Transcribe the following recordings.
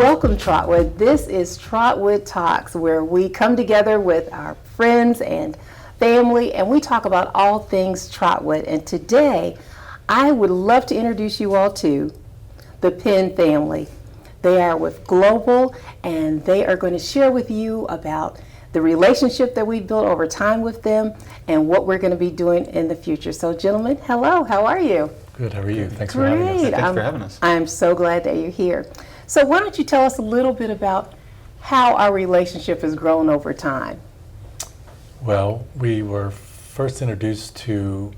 Welcome, Trotwood. This is Trotwood Talks, where we come together with our friends and family, and we talk about all things Trotwood. And today, I would love to introduce you all to the Penn family. They are with Global, and they are going to share with you about the relationship that we've built over time with them and what we're going to be doing in the future. So, gentlemen, hello. How are you? Good. How are you? Thanks for having us. Great. Thanks for having us. I'm so glad that you're here. So why don't you tell us a little bit about how our relationship has grown over time? Well, we were first introduced to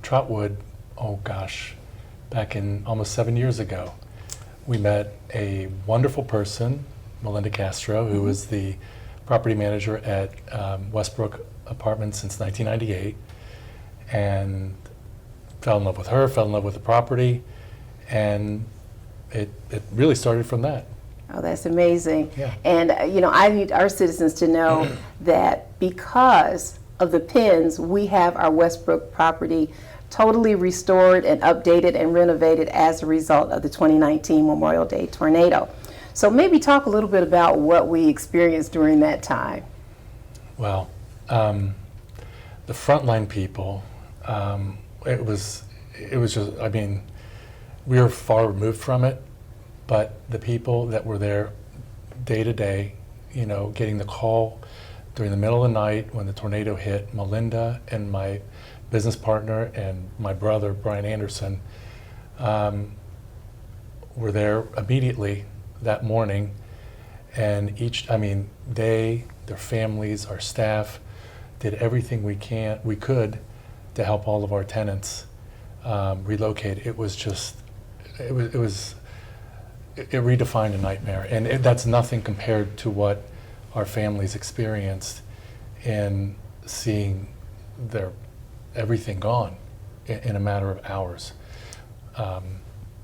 Trotwood, back in almost 7 years ago. We met a wonderful person, Melinda Castro, who was the property manager at Westbrook Apartments since 1998, and fell in love with her, fell in love with the property, and it really started from that. Oh, that's amazing. Yeah. And, I need our citizens to know that because of the Penns, we have our Westbrook property totally restored and updated and renovated as a result of the 2019 Memorial Day tornado. So maybe talk a little bit about what we experienced during that time. Well, the frontline people, it was just, we were far removed from it, but the people that were there day to day, getting the call during the middle of the night when the tornado hit, Melinda and my business partner and my brother, Brian Anderson, were there immediately that morning. And they, their families, our staff, did everything we could to help all of our tenants relocate. It redefined a nightmare, and that's nothing compared to what our families experienced in seeing their everything gone in a matter of hours.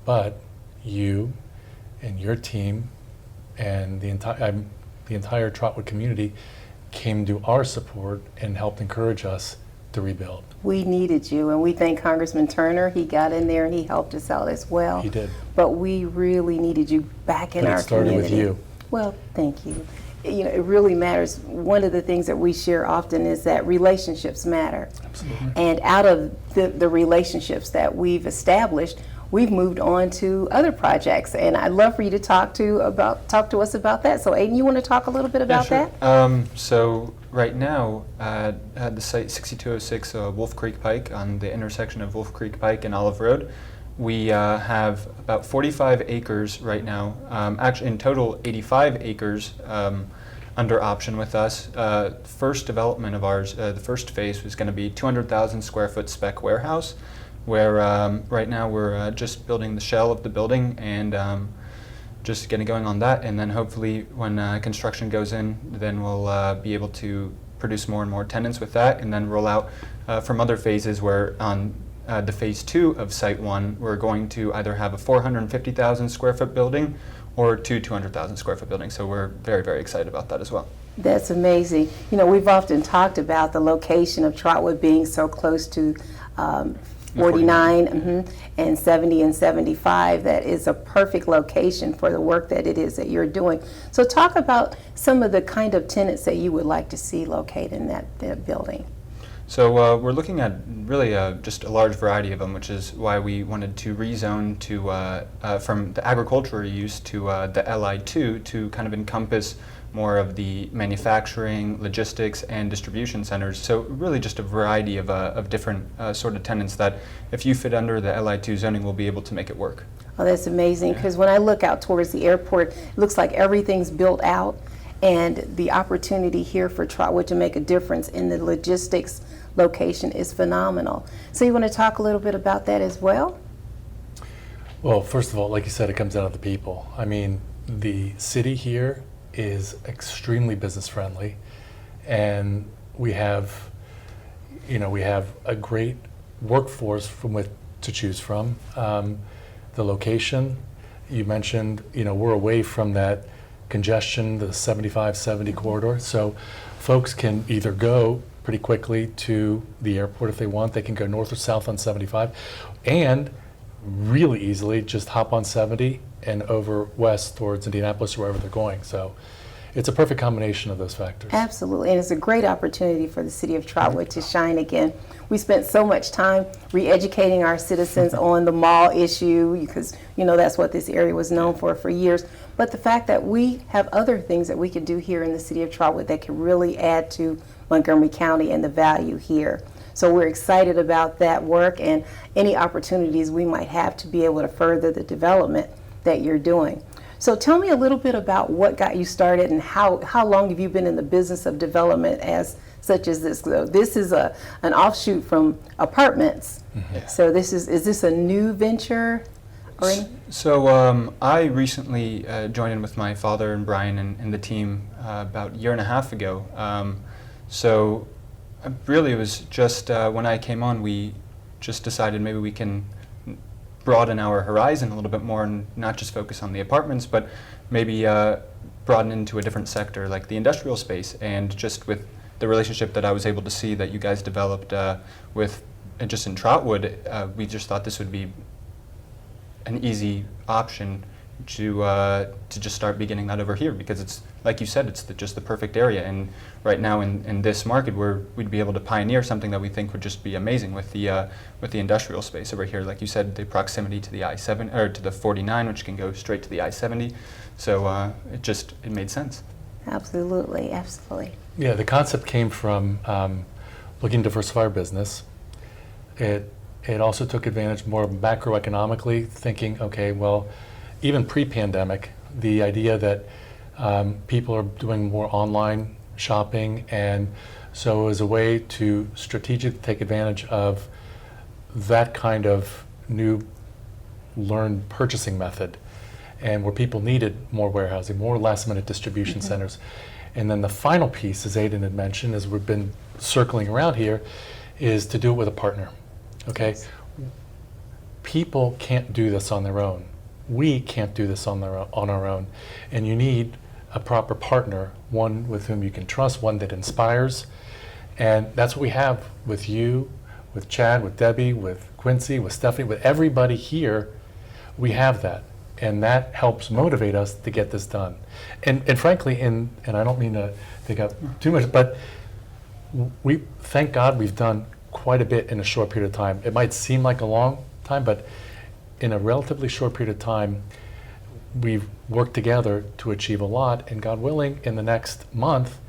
But you and your team and the entire Trotwood community came to our support and helped encourage us to rebuild. We needed you, and we thank Congressman Turner. He got in there and he helped us out as well. He did. But we really needed you back in our community. But it started with you. Well, thank you. It really matters. One of the things that we share often is that relationships matter. Absolutely. And out of the relationships that we've established, we've moved on to other projects. And I'd love for you to talk to us about that. So Aiden, you want to talk a little bit about that? So right now, at the site 6206 Wolf Creek Pike, on the intersection of Wolf Creek Pike and Olive Road, we have about 45 acres right now. Actually, in total, 85 acres under option with us. First development of ours, the first phase was going to be 200,000 square foot spec warehouse, where right now we're just building the shell of the building and just getting going on that, and then hopefully when construction goes in, then we'll be able to produce more and more tenants with that, and then roll out from other phases where on the phase 2 of Site 1, we're going to either have a 450,000 square foot building or two 200,000 square foot buildings. So we're very, very excited about that as well. That's amazing. We've often talked about the location of Trotwood being so close to 49 and 70 and 75. That is a perfect location for the work that it is that you're doing. So talk about some of the kind of tenants that you would like to see located in that building. So we're looking at really just a large variety of them, which is why we wanted to rezone to from the agricultural use to the LI2 to kind of encompass more of the manufacturing, logistics, and distribution centers. So really just a variety of different sort of tenants that if you fit under the LI2 zoning, we'll be able to make it work. Oh, that's amazing, because when I look out towards the airport, it looks like everything's built out, and the opportunity here for Trotwood to make a difference in the logistics location is phenomenal. So you want to talk a little bit about that as well? Well, first of all, like you said, it comes down to the people. The city here is extremely business friendly, and we have a great workforce from which to choose from. The location, you mentioned, we're away from that congestion, the 75-70 corridor, so folks can either go pretty quickly to the airport if they want. They can go north or south on 75, and really easily. Just hop on 70 and over west towards Indianapolis or wherever they're going. So it's a perfect combination of those factors. Absolutely, and it's a great opportunity for the city of Trotwood to shine again. We spent so much time re-educating our citizens on the mall issue because, that's what this area was known for years. But the fact that we have other things that we can do here in the city of Trotwood that can really add to Montgomery County and the value here. So we're excited about that work and any opportunities we might have to be able to further the development that you're doing. So tell me a little bit about what got you started and how long have you been in the business of development such as this? So this is an offshoot from apartments. Mm-hmm. So is this a new venture? So I recently joined in with my father and Brian and the team about a year and a half ago. So really it was just when I came on, we just decided maybe we can broaden our horizon a little bit more and not just focus on the apartments, but maybe broaden into a different sector like the industrial space. And just with the relationship that I was able to see that you guys developed with just in Trotwood, we just thought this would be an easy option to just start beginning that over here, because it's, like you said, it's just the perfect area. And right now in this market, we'd be able to pioneer something that we think would just be amazing with the industrial space over here. Like you said, the proximity to the I-7 or to the 49, which can go straight to the I-70. So it made sense. Absolutely. Yeah, the concept came from looking to diversify our business. It also took advantage more macroeconomically, thinking, okay, well, even pre-pandemic, the idea that people are doing more online shopping, and so it was a way to strategically take advantage of that kind of new learned purchasing method, and where people needed more warehousing, more last-minute distribution centers. And then the final piece, as Aidan had mentioned, as we've been circling around here, is to do it with a partner. Okay, Yes. People can't do this on their own. We can't do this on our own, and you need a proper partner, one with whom you can trust, one that inspires, and that's what we have with you, with Chad, with Debbie, with Quincy, with Stephanie, with everybody here. We have that, and that helps motivate us to get this done. And frankly, and I don't mean to take up too much, but we thank God we've done quite a bit in a short period of time. It might seem like a long time, but in a relatively short period of time, we've worked together to achieve a lot, and God willing, in the next month,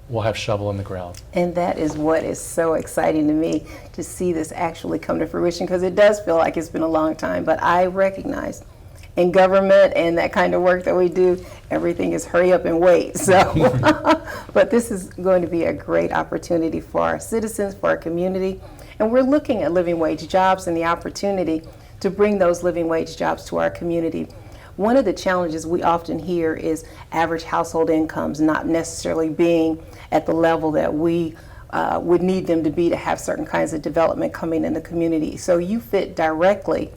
we'll have shovel in the ground. And that is what is so exciting to me, to see this actually come to fruition, because it does feel like it's been a long time, but I recognize in government and that kind of work that we do, everything is hurry up and wait. So, but this is going to be a great opportunity for our citizens, for our community, and we're looking at living wage jobs and the opportunity to bring those living wage jobs to our community. One of the challenges we often hear is average household incomes not necessarily being at the level that we would need them to be to have certain kinds of development coming in the community. So you fit directly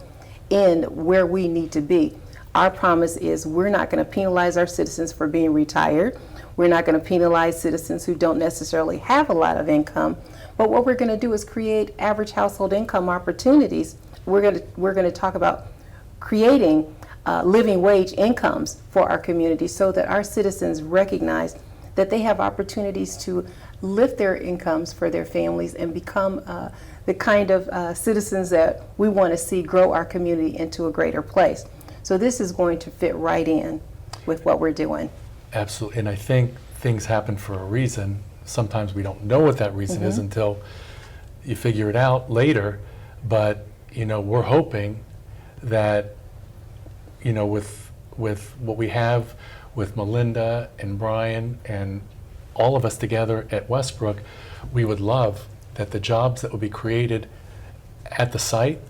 in where we need to be. Our promise is we're not going to penalize our citizens for being retired. We're not going to penalize citizens who don't necessarily have a lot of income. But what we're going to do is create average household income opportunities. We're going to talk about creating living wage incomes for our community so that our citizens recognize that they have opportunities to lift their incomes for their families and become the kind of citizens that we want to see grow our community into a greater place. So this is going to fit right in with what we're doing. Absolutely, and I think things happen for a reason. Sometimes we don't know what that reason is until you figure it out later, but we're hoping that with what we have with Melinda and Brian and all of us together at Westbrook, we would love that the jobs that will be created at the site,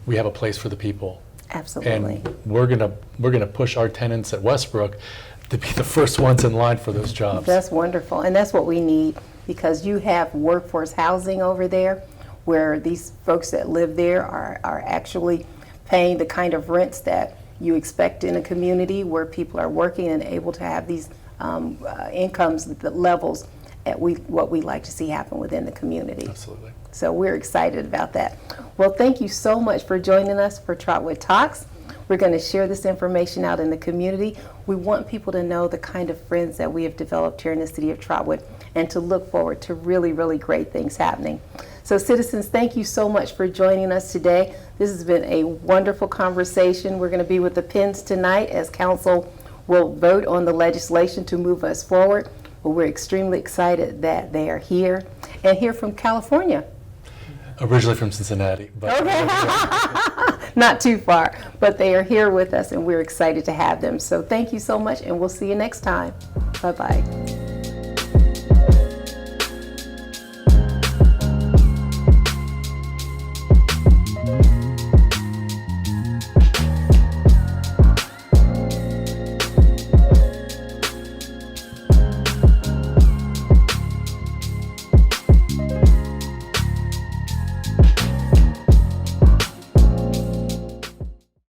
we have a place for the people. Absolutely. And we're gonna push our tenants at Westbrook to be the first ones in line for those jobs. That's wonderful, and that's what we need, because you have workforce housing over there where these folks that live there are actually paying the kind of rents that you expect in a community where people are working and able to have these incomes levels what we like to see happen within the community. Absolutely. So we're excited about that. Well, thank you so much for joining us for Trotwood Talks. We're going to share this information out in the community. We want people to know the kind of friends that we have developed here in the city of Trotwood and to look forward to really, really great things happening. So citizens, thank you so much for joining us today. This has been a wonderful conversation. We're going to be with the Pens tonight as council will vote on the legislation to move us forward. But we're extremely excited that they are here and here from California. Originally from Cincinnati. But Okay. Not too far, but they are here with us and we're excited to have them. So thank you so much and we'll see you next time. Bye-bye.